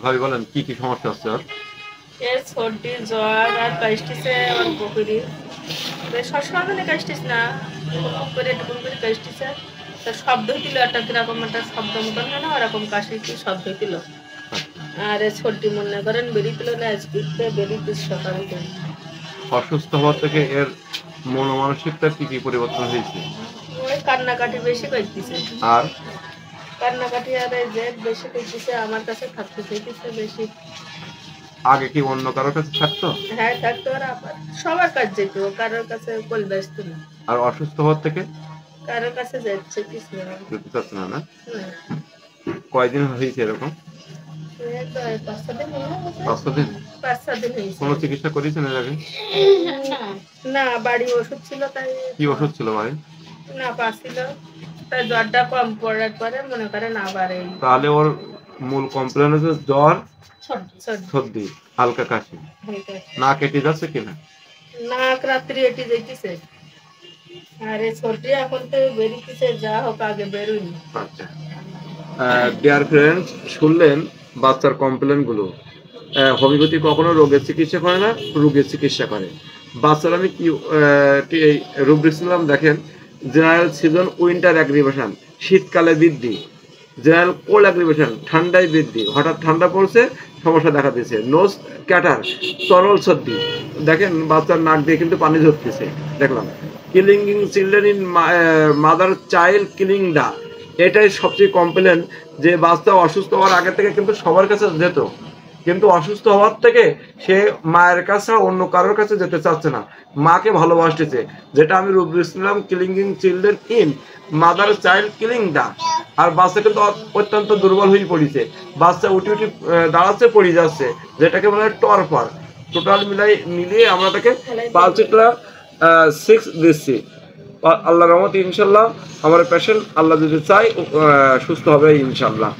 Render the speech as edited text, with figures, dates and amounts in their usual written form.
ভাবি বলেন কি কি সমস্যা হচ্ছে ওর? এর সর্দি জ্বর আর কাশতেছে অল্প করে। সবসময় মানে কাশতিস না, টুকুন করে কাশতেছে। তা শব্দ হইছিল একটা কিরকম একটা শব্দ মতন হয় না, ওরকম কাশি কি শব্দ হইছিল। আচ্ছা। আর এ সর্দি মনে করেন বেরিয়েছিল না, আজকে বেরিয়েছিস সকালে থেকে। অসুস্থ হওয়া থেকে এর মনোমানসিকতার কি কি পরিবর্তন হয়েছে? ওই কান্নাকাটি বেশি করতেছে। আর কান্নাকাটি আর এই যে বেশি করতেছে, আমার কাছে থাকতে চাইতেছে বেশি। আগে কি অন্য কারোর কাছে থাকতো? হ্যাঁ থাকতো, আর আবার সবার কাছে যেত, কারোর কাছে বল ব্যস্ত না। আর অসুস্থ হওয়ার থেকে কারোর কাছে যাচ্ছে কিছু না। যেতে চাচ্ছে না, না? না। কয়দিন হয়েছে এরকম? এই তো এই 5-6 দিন হয়ে গেছে। 5 দিন? 5-6 দিন হয়েছে। কোনো চিকিৎসা করেছেন এর আগে? না, বাড়ি ওষুধ ছিল তাই। কি ওষুধ ছিল ভাই? না পাচ্ছিল, তাই জ্বরটা কম পড়ার পরে মনে করেন আবার এই তাহলে ওর মূল কমপ্লেন হচ্ছে জ্বর, সর্দি সর্দি, হালকা কাশি। হইতে। না কেটে যাচ্ছে কিনা? নাক রাত্রি এটি যাইতেছে, আর এই সর্দি এখন তো বেরিতেছে, যা হোক আগে বেরোয়নি। আচ্ছা। ডিয়ার ফ্রেন্ডস, শুনলেন বাচ্চার কমপ্লেন গুলো। হোমিওপ্যাথি কখনো রোগের চিকিৎসা করে না, রোগের চিকিৎসা করে। বাচ্চার আমি কি এই রুব্রিক নিলাম দেখেন। জেনারেল সিজন উইন্টার অ্যাগ্রিভেশন, শীতকালে বৃদ্ধি। জেনারেল কোল্ড অ্যাগ্রিভেশন, ঠান্ডায় বৃদ্ধি। হঠাৎ ঠান্ডা পড়ছে, সমস্যা দেখা দিয়েছে। নোজ ক্যাটার, তরল সর্দি। দেখেন বাচ্চার নাক দিয়ে কিন্তু পানি ঝরতেছে, দেখলাম। Killing children in mother child killing ডা, এটাই সবচেয়ে কমপ্লেন। যে বাচ্চা অসুস্থ হওয়ার আগে থেকে কিন্তু সবার কাছে যেত, কিন্তু অসুস্থ হওয়ার থেকে সে মায়ের কাছে অন্য কারোর কাছে যেতে চাচ্ছে না, মাকে ভালোবাসতেছে। যেটা আমি রূপদিয়েছিলাম killing children in mother child killing দা। আর বাচ্চা কিন্তু অত্যন্ত দুর্বল হয়ে পড়েছে। বাচ্চা উঠে উঠে দাঁড়াচ্ছে, পড়ে যাচ্ছে, যেটাকে বলা হয় টরফার। টোটাল মিলিয়ে আমরা তাকে পালসিটলা 6 দিচ্ছি। আল্লাহর রহমতে ইনশাল্লাহ আমার পেশেন্ট, আল্লাহ যদি চাই, সুস্থ হবে ইনশাল্লাহ।